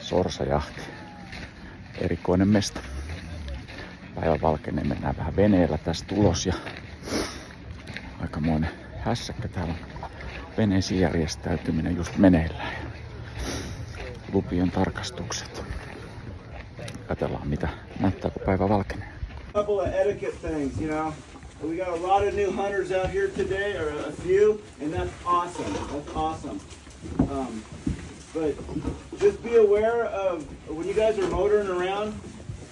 Sorsajahti. Erikoinen mesta. Päivä valkenee, mennään vähän veneellä tästä ulos ja aikamoinen hässäkkä täällä on. Veneisiin järjestäytyminen just meneillään. Lupien tarkastukset. Katsellaan mitä näyttää, kun päivä valkenee. Couple of etiquette things, you know. We got a lot of new hunters out here today, or a few, and that's awesome. That's awesome. But just be aware of when you guys are motoring around,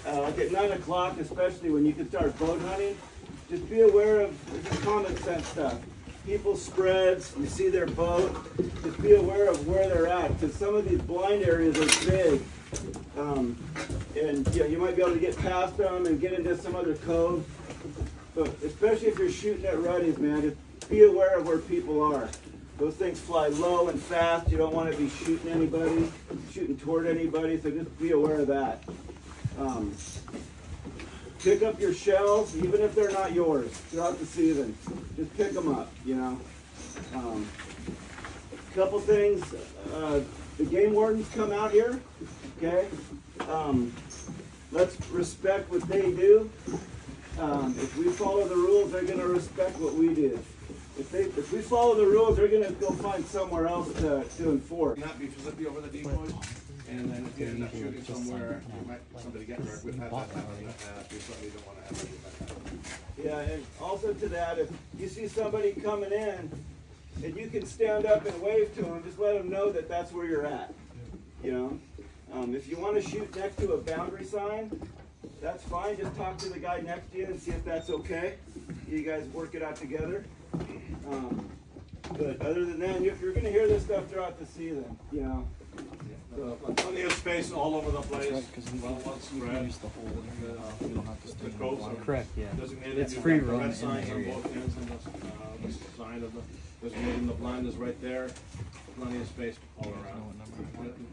like at 9 o'clock, especially when you can start boat hunting. Just be aware of just common sense stuff. People's spreads, you see their boat. Just be aware of where they're at, because some of these blind areas are big. And you might be able to get past them and get into some other cove. But especially if you're shooting at ruddies, man, just be aware of where people are. Those things fly low and fast. You don't want to be shooting anybody, shooting toward anybody, so just be aware of that. Pick up your shells, even if they're not yours, throughout the season. Just pick them up, you know. Couple things, the game wardens come out here, okay? Let's respect what they do. If we follow the rules, they're going to respect what we do. If we follow the rules, they're going to go find somewhere else to enforce. Not be flippy over the decoys, and then if you end up shooting somewhere, you might somebody get hurt. We've had that happen in the past. We certainly don't want to have that happen. Yeah, and also to that, if you see somebody coming in, and you can stand up and wave to them, just let them know that that's where you're at. You know, if you want to shoot next to a boundary sign, that's fine. Just talk to the guy next to you and see if that's okay. You guys work it out together. But other than that, you're going to hear this stuff throughout the season, you know. So, plenty of space all over the place. Well spread. The coast are correct, yeah. Designated. It's free run red in signs the on area. both ends, and the sign of the designated in the blind is right there. Plenty of space all around.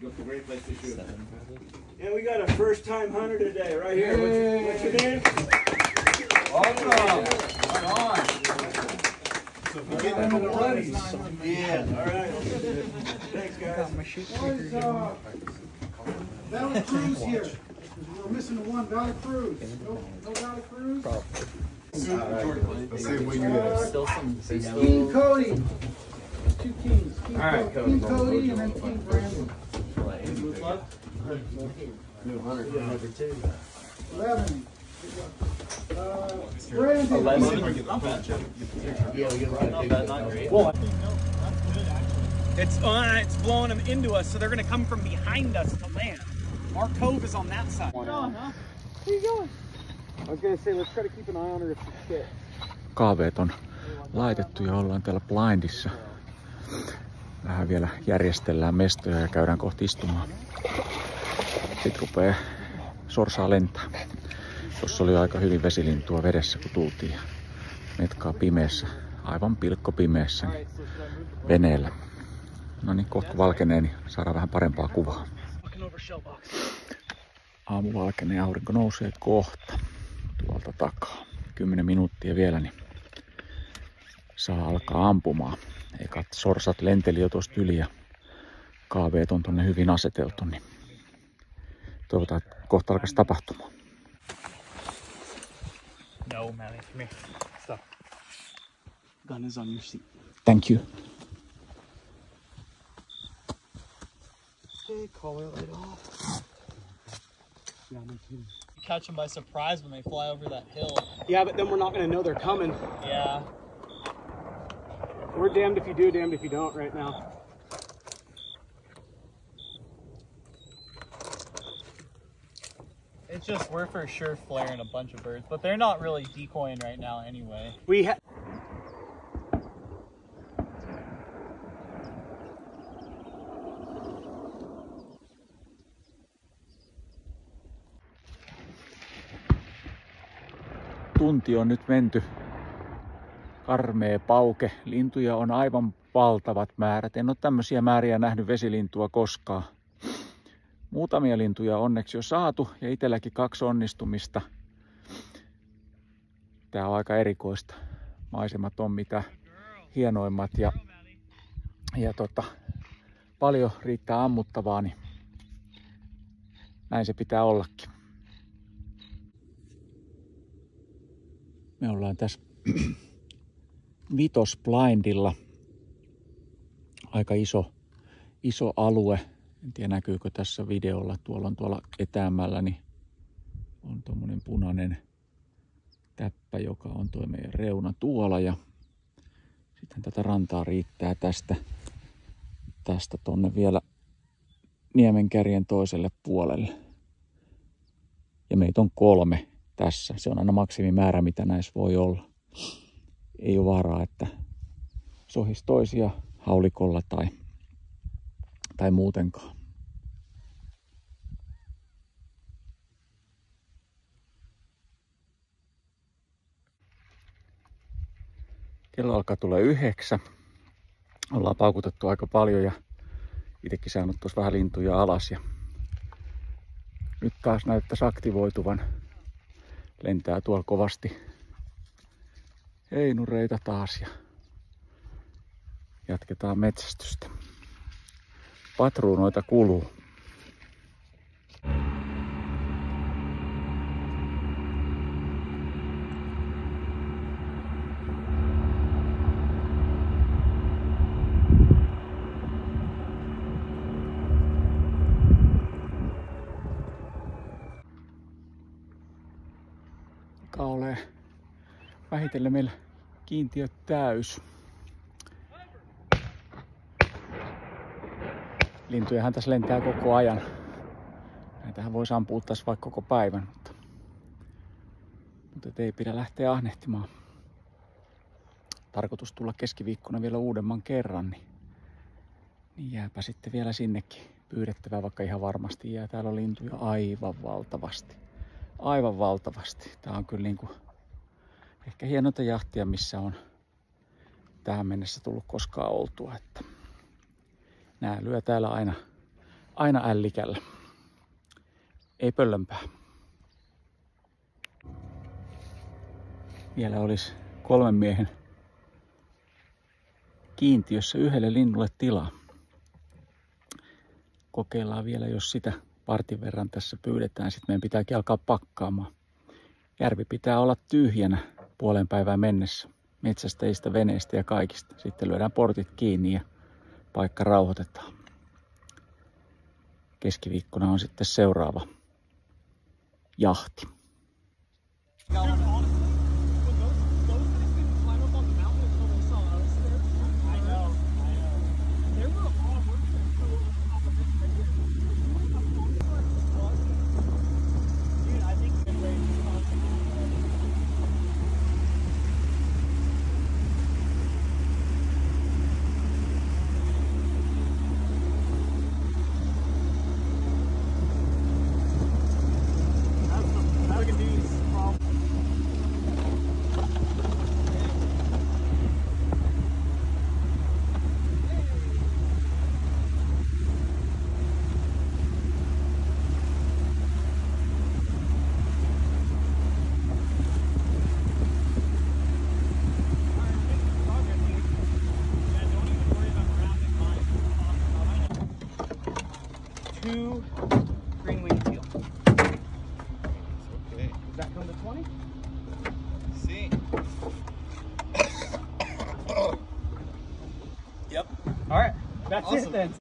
It's a great place to shoot. and we got a first-time hunter today, right here. What's your name? Welcome. Right on. So if you get them in the ruddies. Yeah. All right. Thanks, guys. Valley Cruise here. We're missing the one Valley Cruise. No Valley Cruise. Let's see what you got. Still some King Cody. Two Kings. King All right, King Cody and then King Brandon. new hunter number 2. 11. Brandon. Yeah, we Not great. It's blowing them into us, so they're gonna come from behind us to land. Our cove is on that side. Where are you going? I was gonna say, let's try to keep an eye on her if she's fit. Kaaveet on laitettu ja ollaan täällä blindissa. Vähän vielä järjestellään mestoja ja käydään kohti istumaan. Sitten rupeaa sorsaa lentää. Tuossa oli aika hyvin vesilintua vedessä kun tultiin ja metkaa pimeässä, aivan pilkko pimeässä niin veneellä. No niin, kohta valkenee, niin saadaan vähän parempaa kuvaa. Aamu valkenee, aurinko nousee kohta tuolta takaa. 10 minuuttia vielä, niin saa alkaa ampumaan. Eikä sorsat lenteli jo tuosta yli ja kaaveet on tonne hyvin aseteltu, niin toivotaan, että kohta alkaisi tapahtumaan. No, man, it's me. Stop. Gun is on your seat. Thank you. Okay, call it right off. Catch them by surprise when they fly over that hill. Yeah, but then we're not gonna know they're coming. Yeah. We're damned if you do, damned if you don't right now. It's just, we're for sure flaring a bunch of birds, but they're not really decoying right now anyway. Tunti on nyt menty. Karmea pauke. Lintuja on aivan valtavat määrät. En ole tämmöisiä määriä nähnyt vesilintua koskaan. Muutamia lintuja onneksi jo saatu ja itselläkin 2 onnistumista. Tää on aika erikoista. Maisemat on mitä hienoimmat ja paljon riittää ammuttavaa, niin näin se pitää ollakin. Me ollaan tässä vitosblindilla. Aika iso alue. En tiedä näkyykö tässä videolla. Tuolla on tuolla etäämällä, niin on tommonen punainen täppä, joka on tuo meidän reuna tuolla. Ja sitten tätä rantaa riittää tästä tonne vielä niemenkärjen toiselle puolelle. Ja meitä on 3 tässä. Se on aina maksimimäärä, mitä näissä voi olla. Ei ole vaaraa, että sohis toisia haulikolla tai muutenkaan. Kello alkaa tulla 9. Ollaan paukutettu aika paljon ja itsekin saanut tuossa vähän lintuja alas. Ja nyt taas näyttäisi aktivoituvan. Lentää tuolla kovasti heinureita taas ja jatketaan metsästystä. Patruunoita kuluu. Ole vähitellen meillä kiintiö täys. Lintujahan tässä lentää koko ajan. Näitähän voisi ampua tässä vaikka koko päivän, mutta ei pidä lähteä ahnehtimaan. Tarkoitus tulla keskiviikkona vielä uudemman kerran, niin jääpä sitten vielä sinnekin pyydettävää, vaikka ihan varmasti jää. Täällä on lintuja aivan valtavasti. Aivan valtavasti. Tää on kyllä niinku ehkä hienointa jahtia, missä on tähän mennessä tullut koskaan oltua. Että nää lyö täällä aina ällikällä. Ei pöllönpää. Vielä olisi 3 miehen kiintiössä yhdelle linnulle tilaa. Kokeillaan vielä, jos sitä partin verran tässä pyydetään. Sitten meidän pitääkin alkaa pakkaamaan. Järvi pitää olla tyhjänä puolen päivään mennessä. Metsästäjistä, veneistä ja kaikista. Sitten lyödään portit kiinni ja paikka rauhoitetaan. Keskiviikkona on sitten seuraava jahti. Two green-winged teal. Okay. Does that come to 20? See. Yep. All right. That's Awesome. it then.